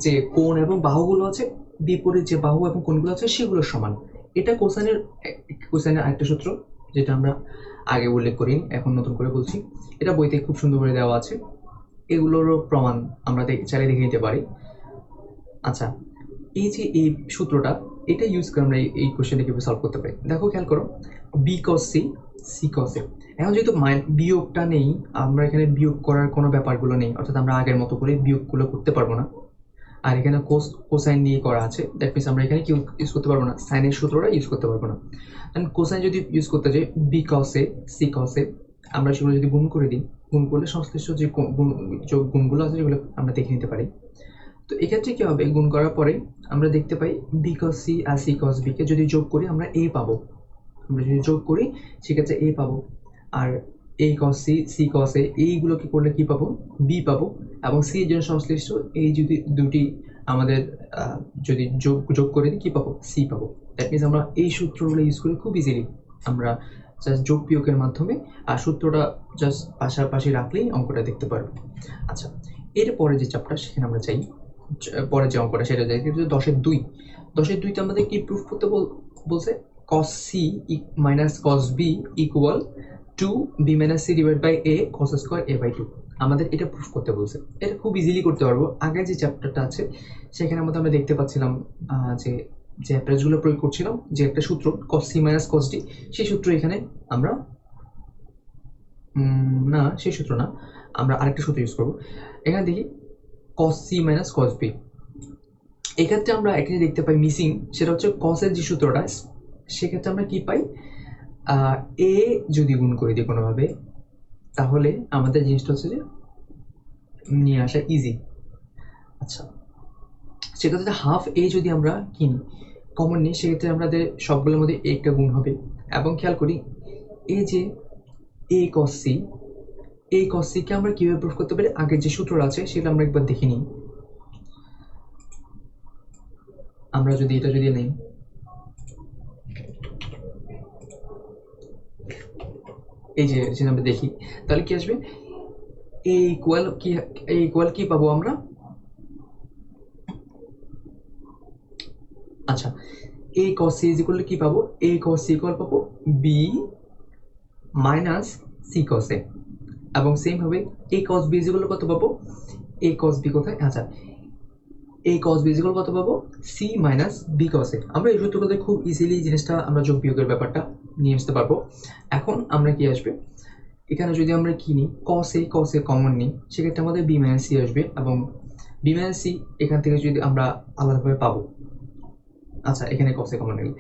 যে কোণ এবং বাহুগুলো আছে, বিপরীত যে বাহু এবং কোণগুলো আছে সেগুলো সমান। এটা কোসাইনের আরেকটা সূত্র, যেটা আমরা আগে উল্লেখ করিনি, এখন নতুন করে বলছি। এটা বইতে খুব সুন্দর করে দেওয়া আছে, এগুলোরও প্রমাণ আমরা চালিয়ে দেখে নিতে পারি। আচ্ছা, এই যে এই সূত্রটা, এটা ইউজ করে আমরা এই কোশ্চেনটা কিভাবে সলভ করতে পারি, দেখো খেয়াল করো। B cos C, C cos এ। এখন যেহেতু বিয়োগটা নেই, আমরা এখানে বিয়োগ করার কোনো ব্যাপারগুলো নেই, অর্থাৎ আমরা আগের মতো করে বিয়োগগুলো করতে পারবো না। আর এখানে কোসাইন দিয়ে করা আছে, দ্যাট মিনস আমরা এখানে কি ইউজ করতে পারবো না, সাইনের সূত্রটা ইউজ করতে পারবো না। অ্যান্ড কোসাইন যদি ইউজ করতে যাই, B cos A, C cos এ, আমরা সেগুলো যদি গুণ করে দিই, গুণ করলে সংশ্লিষ্ট যে গুণগুলো আছে সেগুলো আমরা দেখে নিতে পারি। তো এক্ষেত্রে কি হবে, গুণ করার পরে আমরা দেখতে পাই বি কস সি আর সি কস বি কে যদি যোগ করি আমরা এ পাবো। আমরা যদি যোগ করি সেক্ষেত্রে এ পাবো, আর এ কস সি, সি কস এ, এইগুলোকে করলে কি পাবো, বি পাবো। এবং সি এর জন্য সংশ্লিষ্ট এই যদি দুটি আমাদের যদি যোগ করে দিই কি পাবো, সি পাবো। দ্যাট মিনস আমরা এই সূত্রগুলো ইউজ করে খুব ইজিলি আমরা জাস্ট যোগ বিয়োগের মাধ্যমে আর সূত্রটা জাস্ট পাশাপাশি রাখলেই অঙ্কটা দেখতে পারবো। আচ্ছা, এরপরে যে চ্যাপ্টার সেখানে আমরা যাই, পরে যে অঙ্কটা সেটা যাই 10-2। 10-2তে আমাদের কি প্রুফ করতে বলছে, cos c minus cos b equal to b minus c divided by a cos square a by 2। আমাদের এটা প্রুফ করতে বলছে, এটা খুব ইজিলি করতে পারবো। আগে যে চ্যাপ্টারটা আছে সেখানে মধ্যে আমরা দেখতে পাচ্ছিলাম যে অ্যাপ্রোচগুলো প্রয়োগ করছিলাম, যে একটা সূত্র cos c minus cos d, সেই সূত্র এখানে আমরা না, সেই সূত্র না, আমরা আরেকটা সূত্র ইউজ করবো। এখানে দেখি cos c minus cos b, এক্ষেত্রে আমরা এখানে দেখতে পাই মিসিং, সেটা হচ্ছে cos এর যে সূত্রটা, সেক্ষেত্রে আমরা কি পাই, এ যদি গুণ করে দিই কোনোভাবে, তাহলে আমাদের জিনিসটা হচ্ছে যে নিয়ে আসা ইজি। আচ্ছা, সেক্ষেত্রে হাফ এ যদি আমরা কিনি কমন নিই, সেক্ষেত্রে আমাদের সবগুলোর মধ্যে একটা গুণ হবে। এবং খেয়াল করি এই যে এ কস সি, এই কস সিকে আমরা কিভাবে প্রুফ করতে পারি, আগের যে সূত্রটা আছে সেটা আমরা একবার দেখে নিই। আমরা যদি এটা যদি নেই, এই যে আমরা দেখি, তাহলে কি আসবে, এ ইকুয়াল কি পাবো আমরা, আচ্ছা a cos c is equal to কি পাবো, a cos c ইকুয়াল পাবো b minus c cos a, এবং সেম ভাবে a cos b is equal to কত পাবো, a cos b কোথায়, আচ্ছা a cos b is equal কত পাবো, c minus b cos a। আমরা এই সূত্রগুলোতে খুব ইজিলি জিনিসটা আমরা যোগ বিয়োগের ব্যাপারটা নিয়ে আসতে পারবো। এখন আমরা কি আসবে, এখানে যদি আমরা কিনি cos a কমন নিই, সেক্ষেত্রে আমাদের b মাইনাস c আসবে, এবং b মাইনাস c এখান থেকে যদি আমরা আলাদাভাবে পাবো। আচ্ছা, এখানে cos a কমন নিই,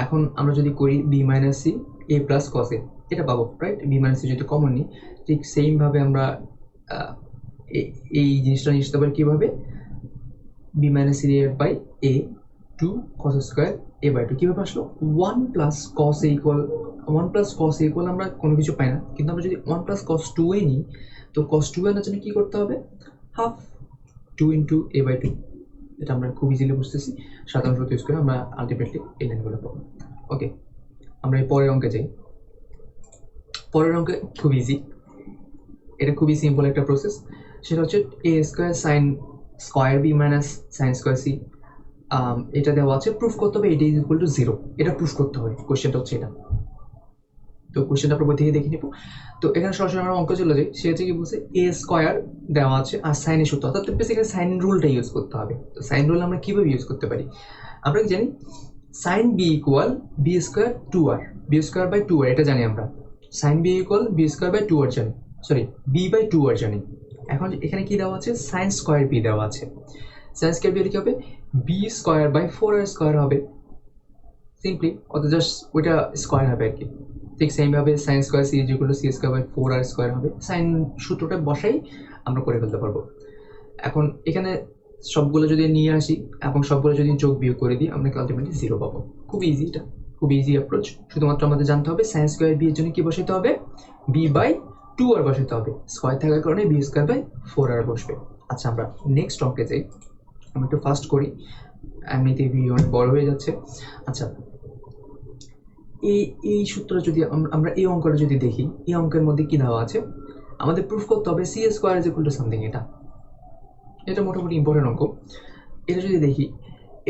এখন আমরা যদি করি b minus C A plus cos a, এটা পাবো, রাইট। b মাইনাস সি যদি কমন নিই, ঠিক সেম ভাবে আমরা এই জিনিসটা নিয়ে আসতে পারি কিভাবে, b minus C divided by a 2 cos square a by 2 কিভাবে আসলো, 1 plus cos a equal 1 plus cos a equal আমরা কোনো কিছু পাই না, কিন্তু আমরা যদি 1 প্লাস cos 2a নিই, তো cos 2a আনার জন্য কি করতে হবে, হাফ 2 ইন্টু a বাই 2। এটা আমরা খুব ইজিলি বুঝতেছি, সাধারণ সূত্র ইউজ করে আমরা আলটিমেটলি এই লাইনগুলো পাবো। ওকে, আমরা এই পরের অঙ্কে যাই। পরের অঙ্কে খুব ইজি, এটা খুবই সিম্পল একটা প্রসেস, সেটা হচ্ছে A square sine square B minus sine square C, এটা দেওয়া আছে, প্রুফ করতে হবে এটা ইজ ইকুয়াল টু 0, এটা প্রুফ করতে হয়, কোশ্চেনটা হচ্ছে এটা। তো কোশ্চেনটা আপনার বই থেকে দেখে নিব। তো এখানে সরাসরি আমরা অঙ্ক চলে যাই, সে হচ্ছে কি বলছে, এ স্কোয়ার দেওয়া আছে আর সাইনের সূত্র, অর্থাৎ বেসিক্যালি সাইন রুলটা ইউজ করতে হবে। তো সাইন রুল আমরা কিভাবে ইউজ করতে পারি, আমরা কি জানি, sine B equal B square 2r, B square by 2r, এটা জানি আমরা। Sine B equal B square by 2r জানি, সরি বি বাই 2r জানি। এখন এখানে কি দেওয়া আছে, সাইন স্কোয়ার বি দেওয়া আছে, সাইন স্কোয়ার বি হলে কি হবে, B square by 4r square হবে সিম্পলি, অর্থাৎ জাস্ট ওইটা স্কোয়ার হবে আর কি। ঠিক সেম ভাবে sine square C is equal to C square by 4r square হবে, সাইন সূত্রটা বসাই আমরা করে ফেলতে পারবো। এখন এখানে সবগুলো যদি নিয়ে আসি এবং সবগুলো যদি যোগ বিয়োগ করে দিই, আমরা আলটিমেটলি 0 পাবো। খুব ইজি, এটা খুব ইজি অ্যাপ্রোচ। শুধুমাত্র আমাদের জানতে হবে সাইন স্কোয়ার বি এর জন্য কি বসাতে হবে, বি বাই 2r বসাতে হবে, স্কোয়ার থাকার কারণে বি স্কোয়ার বাই 4r বসবে। আচ্ছা, আমরা নেক্সট অঙ্কে যাই, আমরা একটু ফাস্ট করি, এমনিতে ভিডিও অনেক বড় হয়ে যাচ্ছে। আচ্ছা, এই সূত্র যদি আমরা এই অঙ্কটা যদি দেখি, এই অঙ্কের মধ্যে কি দেওয়া আছে, আমাদের প্রুফ করতে হবে C square is equal to something, এটা মোটামুটি ইম্পর্টেন্ট অঙ্ক। এটা যদি দেখি,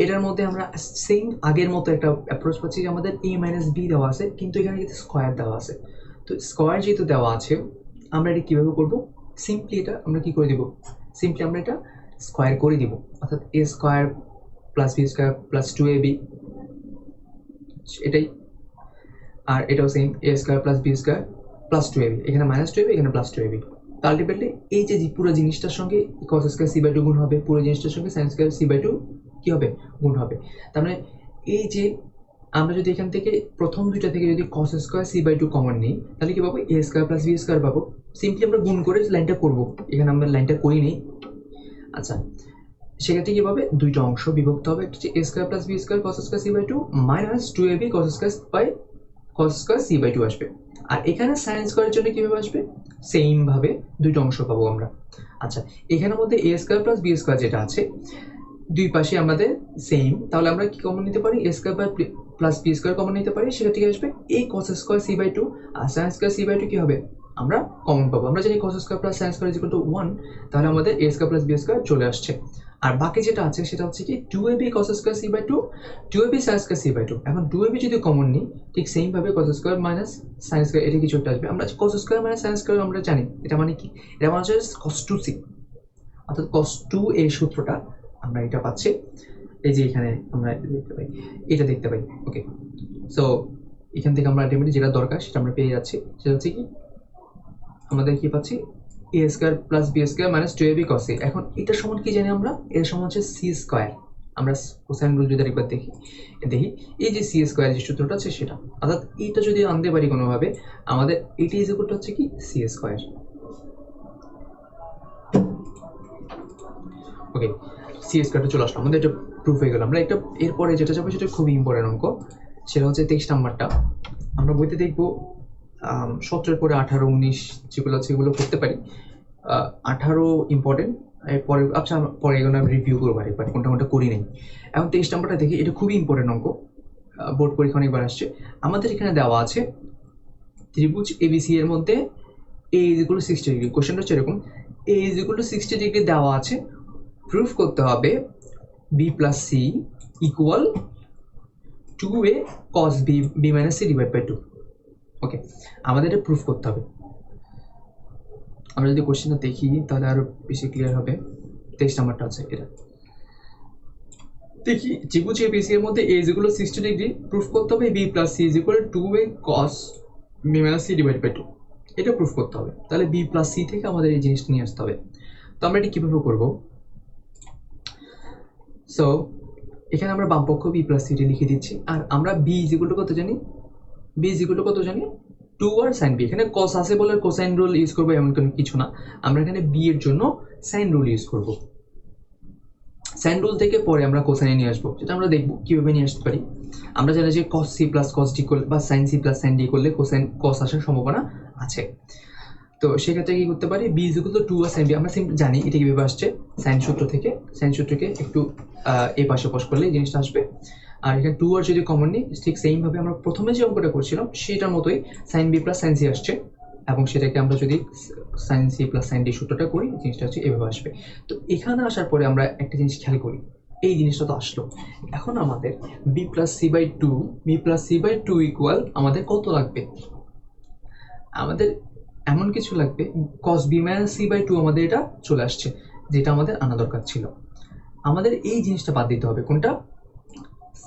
এটার মধ্যে আমরা সেম আগের মতো একটা অ্যাপ্রোচ পাচ্ছি, যে আমাদের এ মাইনাস বি দেওয়া আছে, কিন্তু এখানে কিন্তু স্কোয়ার দেওয়া আছে। তো স্কোয়ার যেহেতু দেওয়া আছে, আমরা এটা কীভাবে করবো, সিম্পলি এটা আমরা কি করে দিব, সিম্পলি আমরা এটা স্কোয়ার করে দিব, অর্থাৎ A square plus B square plus 2ab, এটাই। আর এটাও same A square plus B square plus 2ab, এখানে মাইনাস 2ab, এখানে প্লাস 2ab। তো আলটিমেটলি এই যে পুরো জিনিসটার সঙ্গে cos square C by two গুণ হবে, পুরো জিনিসটার সঙ্গে sine square C by two কী হবে, গুণ হবে। তার মানে এই যে আমরা যদি এখান থেকে প্রথম দুইটা থেকে যদি cos square C by two common নিই, তাহলে কি পাবো, A square plus B square পাবো। সিম্পলি আমরা গুণ করে লাইনটা করবো, এখানে আমরা লাইনটা করি নেই। আচ্ছা, সেক্ষেত্রে কি পাবে, দুইটা অংশ বিভক্ত হবে, একটা হচ্ছে A square plus B square cos square C by two minus 2ab cos square by cos square C by two আসবে। আর এখানে সাইন স্কোয়ারের জন্য কীভাবে আসবে, সেম ভাবে দুইটা অংশ পাবো আমরা। আচ্ছা, এখানের মধ্যে এ স্কোয়ার প্লাস বি স্কোয়ার যেটা আছে দুই পাশে আমাদের সেম, তাহলে আমরা কি কমন নিতে পারি, A square plus B square common নিতে পারি, সেটা থেকে আসবে এই cos square C by two. আর sine square C by two কি হবে, আমরা কমন পাবো। আমরা জানি cos square plus sine square is equal to 1, তাহলে আমাদের A square plus B square চলে আসছে। আর বাকি যেটা আছে সেটা হচ্ছে কি 2ab cos square C by two 2ab sin square C by two. এখন 2ab যদি কমন নিই, ঠিক সেম ভাবে cos square minus sin square এটা কিছু একটা আসবে। আমরা cos square minus sin square আমরা জানি, এটা মানে কি, এটা মানে হচ্ছে cos 2c, অর্থাৎ cos 2 এই সূত্রটা আমরা এটা পাচ্ছি। এই যে এখানে আমরা এটা দেখতে পাই। ওকে, সো এখান থেকে আমরা আলটিমেটলি যেটা দরকার সেটা আমরা পেয়ে যাচ্ছি। সেটা হচ্ছে কি, আমাদের কি পাচ্ছি, A square plus B square minus 2ab cos a। এখন এটা সমান কি জানি আমরা, এর সমান হচ্ছে সি স্কোয়ার। আমরা কোসাইন রুল যদি একবার দেখি, এই যে সি স্কোয়ার যে সূত্রটা আছে সেটা, অর্থাৎ এইটা যদি আনতে পারি কোনোভাবে, আমাদের এটি ইজ ইকুয়াল টু হচ্ছে কি সি স্কোয়ার। ওকে, সি স্কোয়ারটা চলে আসলো, আমাদের এটা প্রুফ হয়ে গেল। আমরা একটা এরপরে যেটা যাবো সেটা খুবই ইম্পর্টেন্ট অঙ্ক, সেটা হচ্ছে 23 নাম্বারটা। আমরা বইতে দেখবো 17 পরে 18, 19 যেগুলো আছে এগুলো করতে পারি। 18 ইম্পর্টেন্ট, পরে আচ্ছা পরে এগুলো আমি রিভিউ করবো একবার কোনটা কোনটা করি নাই। এখন 23 নাম্বারটা দেখি, এটা খুবই ইম্পর্টেন্ট অঙ্ক, বোর্ড পরীক্ষা অনেকবার আসছে। আমাদের এখানে দেওয়া আছে ত্রিভুজ এবিসি এর মধ্যে A is equal to 60 degree. কোশ্চেনটা হচ্ছে এরকম, A is equal to 60 degree দেওয়া আছে, প্রুফ করতে হবে B plus C equal 2a cos b minus c divided by 2। Okay, আমাদের এটা প্রুফ করতে হবে। আমরা যদি কোশ্চেনটা দেখি তাহলে আরো বেশি ক্লিয়ার হবে। 23 নাম্বারটা আছে, এটা দেখি, ত্রিভুজ এবিসি এর মধ্যে a is equal to 60 degree, proof করতে হবে b plus c is equal to 2a cos b minus c divided by 2। এটা প্রুফ করতে হবে, তাহলে b plus c থেকে আমাদের এই জিনিসটা নিয়ে আসতে হবে। তো আমরা এটা কিভাবে করব, সো এখানে আমরা বাম পক্ষ b plus c লিখে দিচ্ছি, আর আমরা b is equal to কত জানি, b is equal to কত জানি 2 আর sin b। এখানে cos আছে বলে কোসাইন রুল ইউজ করবো এমন কোনো কিছু না, আমরা এখানে b এর জন্য সাইন রুল ইউজ করব। সাইন রুল থেকে পরে আমরা কোসাইনে নিয়ে আসবো, সেটা আমরা দেখবো কিভাবে নিয়ে আসতে পারি। আমরা জানি যে cos c plus cos d করলে বা sin c plus sin d করলে কোসাইন cos আসার সম্ভাবনা আছে। তো সেক্ষেত্রে কি করতে পারি, b is equal to 2 R sin b। আমরা জানি এটা কিভাবে আসছে, সাইন সূত্র থেকে, সাইন সূত্রকে একটু এই পাশে বস করলে এই জিনিসটা আসবে। আর এখানে 2 আর যদি কমন নিই, ঠিক সেম ভাবে আমরা প্রথমে যে অঙ্কটা করছিলাম সেটার মতোই sin b plus sin c আসছে, এবং সেটাকে আমরা যদি sin c plus sin d সূত্রটা করি জিনিসটা হচ্ছে এভাবে আসবে। তো এখানে আসার পরে আমরা একটা জিনিস খেয়াল করি, এই জিনিসটা তো আসলো, এখন আমাদের b plus c by 2 equal আমাদের কত লাগবে, আমাদের এমন কিছু লাগবে cos b minus c by 2 আমাদের এটা চলে আসছে, যেটা আমাদের আনা দরকার ছিল। আমাদের এই জিনিসটা বাদ দিতে হবে, কোনটা,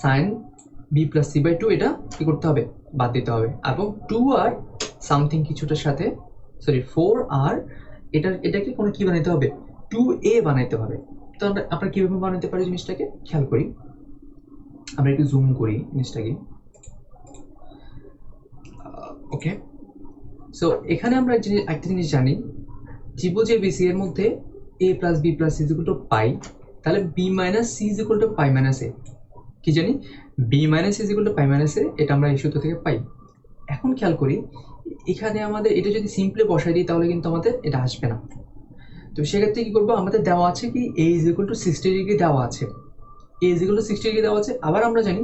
sin b plus c by 2, এটা কি করতে হবে, বাদ দিতে হবে। এবং 2 আর সামথিং কিছুটার সাথে, সরি 4 আর এটাকে কোনো কি বানাইতে হবে, 2a বানাইতে হবে। তো আমরা কিভাবে বানাতে পারি জিনিসটাকে খেয়াল করি, আমরা একটু জুম করি জিনিসটাকে। ওকে, সো এখানে আমরা একটা জিনিস জানি, ত্রিভুজ এবিসি এর মধ্যে a plus b plus c is equal to পাই, তাহলে b minus c is equal to pi minus a। কি জানি, b minus c is equal to pi minus a, এটা আমরা এই সূত্র থেকে পাই। এখন খেয়াল করি, এখানে আমাদের এটা যদি সিম্পলি বসাই দিই তাহলে কিন্তু আমাদের এটা আসবে না। তো সেক্ষেত্রে কি করবো, আমাদের দেওয়া আছে কি a is equal to 60 degree দেওয়া আছে, a is equal to 60 degree দেওয়া আছে। আবার আমরা জানি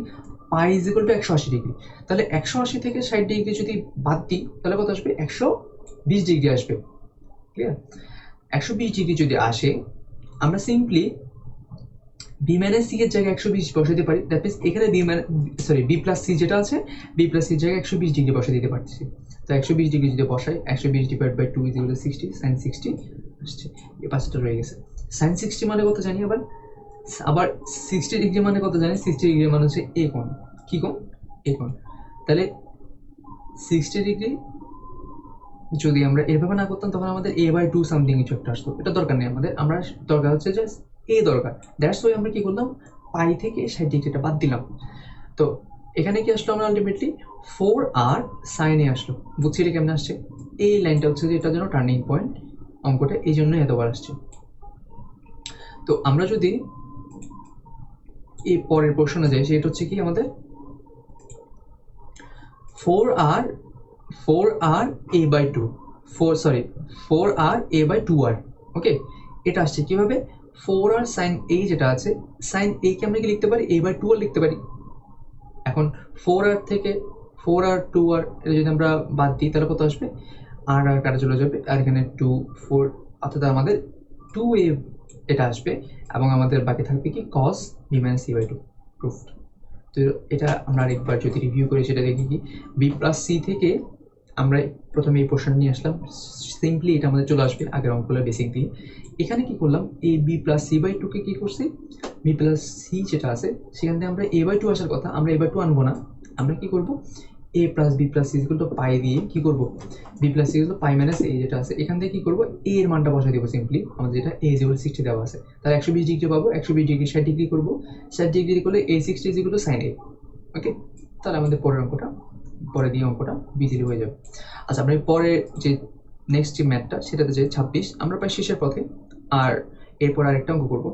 পাই is equal to 180 ডিগ্রি, তাহলে 180 থেকে 60 ডিগ্রি যদি বাদ দিই তাহলে কত আসবে, 120 ডিগ্রি আসবে। ক্লিয়ার, 120 ডিগ্রি যদি আসে, আমরা সিম্পলি b minus c এর জায়গায় 120 বসাতে পারি। দ্যাট মিন্স এখানে b plus c যেটা আছে, b plus c এর জায়গায় 120 ডিগ্রি বসা দিতে পারছি। তো 120 ডিগ্রি যদি বসাই, 120 divide by 2 is equal to 60, sin 60 আসছে, এই পাশটা রয়ে গেছে। sin 60 মানে কত জানি, আবার 60 ডিগ্রি মানে কত জানি, 60 ডিগ্রি মানে হচ্ছে a কোণ, কি কোণ, a কোণ। তাহলে 60 ডিগ্রি যদি আমরা এভাবে না করতাম তখন আমাদের a/2 সামথিং কিছু একটা আসতো, এটা দরকার নেই আমাদের, আমরা দরকার হচ্ছে যে a দরকার। দ্যাটস ওয়াই আমরা কি করলাম, পাই থেকে 60 ডিগ্রিটা বাদ দিলাম। তো এখানে কি আসলো, আমরা আলটিমেটলি 4r sin a আসলো। বুঝছি এটা কেমন আসছে, এই লাইনটা হচ্ছে যে এটার জন্য টার্নিং পয়েন্ট, অঙ্কটা এই জন্যই এতবার আসছে। তো আমরা যদি এই পরের প্রশ্নে যাই, সেটা হচ্ছে কি আমাদের 4r a/2 4r a/2r, ওকে। এটা আসছে কিভাবে, 4r sin a যেটা আছে, sin a কে আমরা কি লিখতে পারি, a/2r লিখতে পারি। এখন 4r থেকে 4r 2r এটা যদি আমরা বাদ দিই তাহলে কত আসবে, আর কাটা চলে যাবে, আর এখানে 2 4 অর্থাৎ আমাদের 2a এটা আসবে, এবং আমাদের বাকি থাকবে কি cos b - c/2 প্রুফড। তো এটা আমরা আরেকবার যদি রিভিউ করি সেটা দেখি কি, b + c থেকে আমরা প্রথমে এই পোর্শন নিয়ে আসলাম, সিম্পলি এটা আমাদের চলে আসবে আগের অঙ্কগুলো বেসিক দিয়ে। এখানে কি করলাম, a b + c/2 কে কি করছি, b + c যেটা আছে সেখান থেকে আমরা a/2 আসার কথা, আমরা a/2 আনবো না, আমরা কি করব, a + b + c পাই দিয়ে কি করব, b + c পাই - a যেটা আছে এখান থেকে কি করব, a এর মানটা বসাই দেবো সিম্পলি, আমাদের যেটা a = 60 দেওয়া আছে, তাহলে 120 ডিগ্রি পাবো, 120 ডিগ্রি 60 ডিগ্রি করব, 60 ডিগ্রি করলে a 60 = sin a, ওকে। তাহলে আমাদের পরের অঙ্কটা, পরে দিয়ে অঙ্কটা বিজিলি হয়ে যাবে। আচ্ছা, আমরা পরে যে নেক্সট যে ম্যাথটা সেটাতে যাই 26, আমরা প্রায় শেষের পথে, আর এরপর আরেকটা অঙ্ক করব।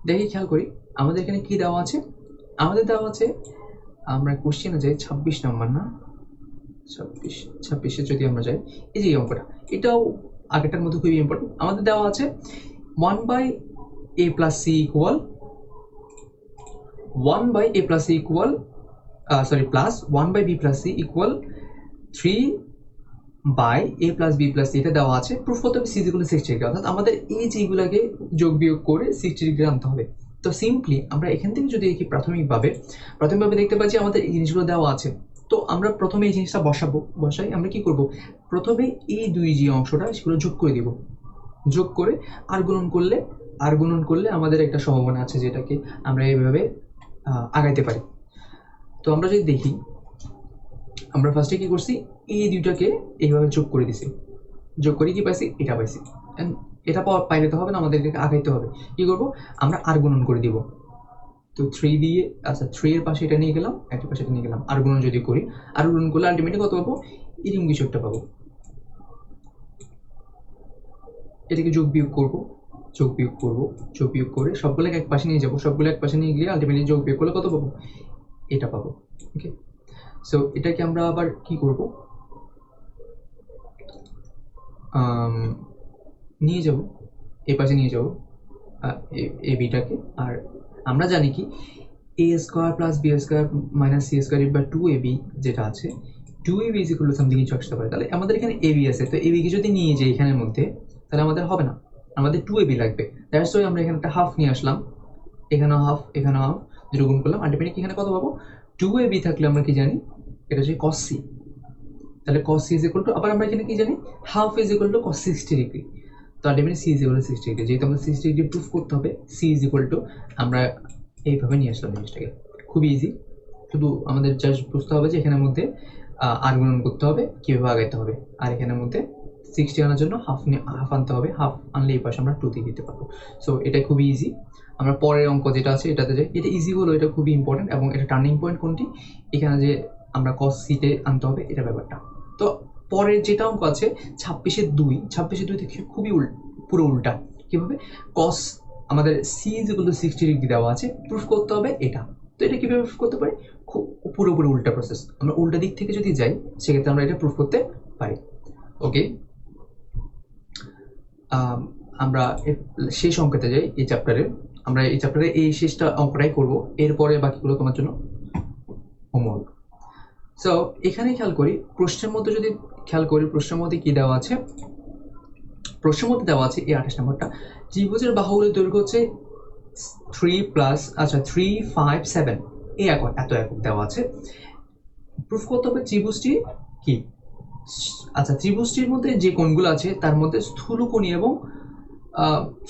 দেখি, খেয়াল করি আমাদের এখানে কি দেওয়া আছে, আমাদের দেওয়া আছে, আমরা কোশ্চেনে যাই 26 নম্বর, না 26 যদি আমরা যাই, এই যে অঙ্কটা, এটাও আগেরটার মধ্যে খুবই ইম্পর্টেন্ট। আমাদের দেওয়া আছে 1/a + c equal 1/a + c equal plus 1/b + c equal 3/a + b + c, এটা দেওয়া আছে। প্রুফ করতে হবে c = 60 ডিগ্রি, অর্থাৎ আমাদের এই যেগুলোকে যোগ বিয়োগ করে 60 ডিগ্রি আনতে হবে। তো সিম্পলি আমরা এখান থেকে যদি দেখি প্রাথমিকভাবে দেখতে পাচ্ছি আমাদের এই জিনিসগুলো দেওয়া আছে। তো আমরা প্রথমে এই জিনিসটা বসাই, আমরা কি করব, প্রথমে এই দুই যে অংশটা সেগুলো যোগ করে দিব, যোগ করে আর গুণন করলে আমাদের একটা সম্ভাবনা আছে যেটাকে আমরা এইভাবে আগাইতে পারি। তো আমরা যদি দেখি, আমরা ফার্স্টে কি করছি, এই দুইটাকে এইভাবে যোগ করে দিছি, যোগ করে কি পাইছি, এটা পাইছি। এটা পাইলে তো হবে না, আমাদের এটাকে আগাইতে হবে। কি করব, আমরা আর গুণন করে দিব। তো 3 দিয়ে, আচ্ছা 3 এর পাশে এটা নিয়ে গেলাম, একটা পাশে এটা নিয়ে গেলাম, আর গুণন যদি করি, আর গুণন করলে আলটিমেটলি কত পাবো, এরকম কিছু একটা পাবো। এটাকে যোগ বিয়োগ করে সবগুলোকে এক পাশে নিয়ে যাবো, সবগুলো এক পাশে নিয়ে গিয়ে আলটিমেটলি যোগ বিয়োগ করলে কত পাবো, এটা পাবো, ওকে। সো এটাকে আমরা আবার কি করব, নিয়ে যাব, এই পাশে নিয়ে যাব এ বিটাকে, আর আমরা জানি কি a² + b² - c² / 2ab যেটা আছে, 2ab = সামথিং কিছু আসতে পারে। তাহলে আমাদের এখানে ab আছে, তো ab কে যদি নিয়ে যাই এখানের মধ্যে, তাহলে আমাদের হবে না, আমাদের 2ab লাগবে। দ্যাটস ওয়াই আমরা এখানে একটা হাফ নিয়ে আসলাম, এখানেও হাফ, এখানেও হাফ, যেটা গুণ করলাম আলটিমেটলি এখানে কত পাবো, 2ab থাকলে আমরা কি জানি, এটা হচ্ছে cos c। তাহলে cos c = আবার আমরা এখানে কি জানি, হাফ = cos 60 ডিগ্রি। তো আলটিমেটলি c = 60 ডিগ্রি, যেহেতু আমাদের 60 ডিগ্রি প্রুফ করতে হবে, c = আমরা এইভাবে নিয়ে আসলাম জিনিসটাকে, খুবই ইজি। শুধু আমাদের জাস্ট বুঝতে হবে যে এখানের মধ্যে আর গুণন করতে হবে, কীভাবে আগাইতে হবে, আর এখানের মধ্যে 60 আনার জন্য হাফ আনতে হবে, হাফ আনলে এই পাশে আমরা 2 দিয়ে দিতে পারবো। সো এটা খুবই ইজি। আমরা পরের অঙ্ক যেটা আছে এটাতে যাই, এটা ইজি হলো, এটা খুবই ইম্পর্টেন্ট, এবং এটা টার্নিং পয়েন্ট কোনটি, এখানে যে আমরা cos c তে আনতে হবে, এটা ব্যাপারটা। তো পরের যেটা অঙ্ক আছে 26-2 থেকে খুবই পুরো উল্টা। কিভাবে, cos আমাদের c = 60 ডিগ্রি দেওয়া আছে, প্রুফ করতে হবে এটা। তো এটা কিভাবে প্রুফ করতে পারি, খুব পুরোপুরি উল্টা প্রসেস। আমরা উল্টা দিক থেকে যদি যাই সেক্ষেত্রে আমরা এটা প্রুফ করতে পারি, ওকে। আমরা শেষ অঙ্কতে যাই এই চ্যাপ্টারে, আমরা এই চ্যাপ্টারে এই শেষটা অঙ্কটাই করব, এরপরে বাকিগুলো তোমার জন্য হোমওয়ার্ক। সো এখানে খেয়াল করি, প্রশ্নের মধ্যে কি দেওয়া আছে, প্রশ্নের মধ্যে দেওয়া আছে এই 28 নম্বরটা, ত্রিভুজের বাহুগুলোর দৈর্ঘ্য হচ্ছে 3 5 7 এত একক দেওয়া আছে। প্রুফ করতে হবে ত্রিভুজটি কি। আচ্ছা, ত্রিভুজটির মধ্যে যে কোণগুলো আছে তার মধ্যে স্থূলকোণী এবং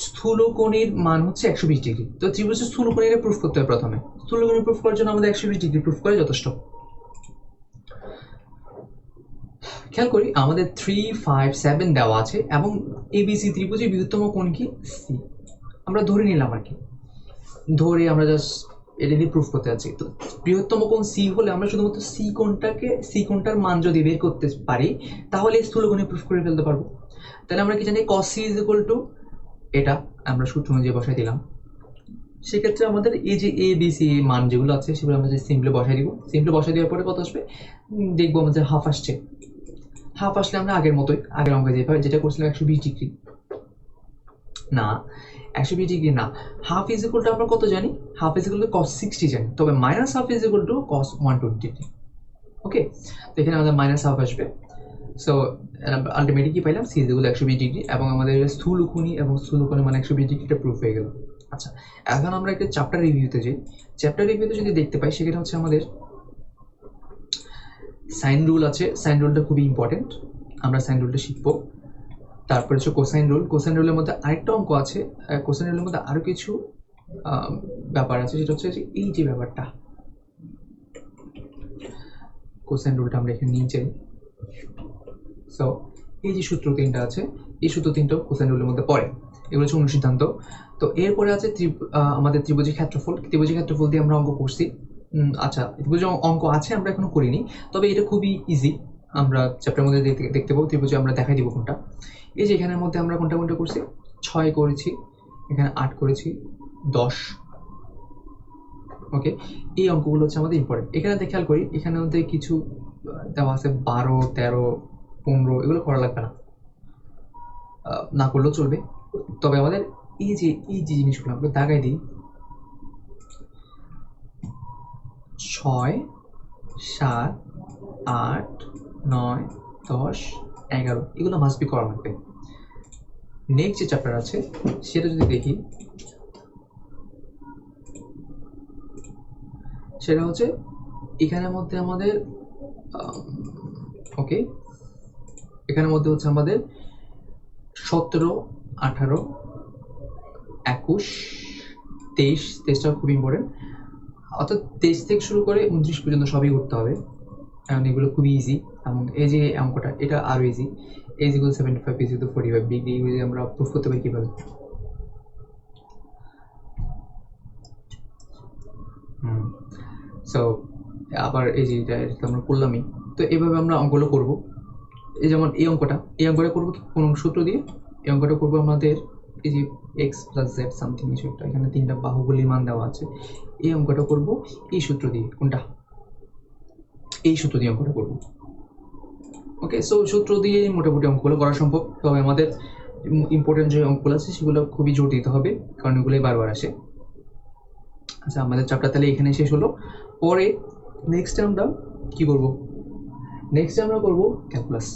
স্থূলকোণীর মান হচ্ছে 120 ডিগ্রি। তো ত্রিভুজের স্থূলকোণীর প্রুফ করতে হবে প্রথমে। স্থূলকোণী প্রুফ করার জন্য আমাদের 120 ডিগ্রি প্রুফ করে যথেষ্ট। খেয়াল করি আমাদের 3, 5, 7 দেওয়া আছে এবং এবিসি ত্রিভুজের বৃহত্তম কোণ কি সি, আমরা ধরে নিলাম আর কি, ধরে আমরা জাস্ট এটা দিয়ে প্রুফ করতে যাচ্ছি। তো বৃহত্তম কোণ সি হলে আমরা শুধুমাত্র সি কোণটার মান যদি বের করতে পারি তাহলে স্থূলকোণে প্রুফ করে ফেলতে পারবো। তাহলে আমরা কি জানি cos c is equal two এটা, আমরা সূত্র অনুযায়ী বসাই দিলাম। সেক্ষেত্রে আমাদের এই যে এ বি সি মান যেগুলো আছে সেগুলো আমরা যে সিম্পলি বসাই দিব। সিম্পলি বসাই দেওয়ার পরে কত আসবে দেখবো আমাদের হাফ আসছে। হাফ আসলে আমরা আগের মতোই, আগের অঙ্কে যেটা করছিলাম 120 ডিগ্রি না, 120 ডিগ্রি না, হাফ ইজ ইকুয়াল টু আমরা কত জানি, half is equal to cos 60 জানি, তবে minus half is equal to cos 120 degree. Okay, তো এখানে আমাদের মাইনাস হাফ আসবে। সো আলটিমেটলি কি পাইলাম, সি ইজ ইকুয়াল 120 ডিগ্রি এবং আমাদের স্থূলকোণী এবং স্থূলকোণী মানে 120 ডিগ্রিটা প্রুফ হয়ে গেল। আচ্ছা, এখন আমরা একটা চ্যাপ্টার রিভিউতে যাই। চ্যাপ্টার রিভিউতে যদি দেখতে পাই সেখানে হচ্ছে আমাদের সাইন রুল আছে। সাইন রুলটা খুবই ইম্পর্টেন্ট, আমরা সাইন রুলটা শিখবো। তারপরে হচ্ছে কোসাইন রুল। কোসাইন রুলের মধ্যে আরেকটা অঙ্ক আছে, কোসাইন রুলের মধ্যে আরো কিছু ব্যাপার আছে, সেটা হচ্ছে যে এই যে ব্যাপারটা, কোসাইন রুলটা আমরা এখানে নিয়ে যাই। সো এই যে সূত্র তিনটা আছে, এই সূত্র তিনটাও কোসাইন রুলের মধ্যে পড়ে, এগুলো হচ্ছে অনুসিদ্ধান্ত। তো এরপরে আছে আমাদের ত্রিভুজের ক্ষেত্রফল। ত্রিভুজের ক্ষেত্রফল দিয়ে আমরা অঙ্ক করছি। আচ্ছা, ত্রিভুজের অঙ্ক আছে, আমরা এখনো করিনি, তবে এটা খুবই ইজি, আমরা চ্যাপ্টারের মধ্যে দেখতে পাবো। ত্রিভুজে আমরা দেখাই দিব কোনটা। এই যে এখানের মধ্যে আমরা কোনটা কোনটা করছি, 6 করেছি, এখানে 8 করেছি, 10। ওকে, এই অঙ্কগুলো হচ্ছে আমাদের ইম্পর্টেন্ট। এখানে খেয়াল করি, এখানে মধ্যে কিছু দেওয়া আছে 12, 13, 15, এগুলো করা লাগবে না, না করলেও চলবে। তবে আমাদের এই যে জিনিসগুলো আমরা দাগাই দিই, 6, 7, 8, 9, 10, 11, এগুলো মাস্ট বি করা লাগবে। নেক্সট যে চ্যাপ্টার আছে সেটা যদি দেখি, সেটা হচ্ছে এখানের মধ্যে আমাদের ওকে, এখানের মধ্যে হচ্ছে আমাদের 17, 18, 21, 23টা খুব ইম্পর্টেন্ট। অর্থাৎ 23 থেকে শুরু করে 29 পর্যন্ত সবই করতে হবে, কারণ এগুলো খুবই ইজি। এবং এই যে অঙ্কটা, এটা আরো ইজি। এজ ইকুয়াল 75, ইজ ইকুয়াল 45 ডিগ্রি আমরা প্রুফ করতে পারি কিভাবে। সো আবার এই যে এটা আমরা করলামই, তো এইভাবে আমরা অঙ্কগুলো করবো। এই যেমন এই অঙ্কটা করবো কোন সূত্র দিয়ে, এই অঙ্কটা করবো আমাদের এই যে x + z সামথিং কিছু একটা, এখানে 3টা বাহুগুলির মান দেওয়া আছে। এই অঙ্কটা করবো এই সূত্র দিয়ে, কোনটা, এই সূত্র দিয়ে অঙ্কটা করবো। ওকে, সো সূত্র দিয়ে মোটামুটি অঙ্কগুলো করা সম্ভব। তবে আমাদের ইম্পর্টেন্ট যে অঙ্কগুলো আছে সেগুলো খুবই জোর দিতে হবে, কারণ এগুলোই বারবার আসে। আচ্ছা, আমাদের চ্যাপ্টার তাহলে এখানে শেষ হলো। পরে নেক্সট আমরা কি করব, নেক্সট আমরা করব ক্যালকুলাস।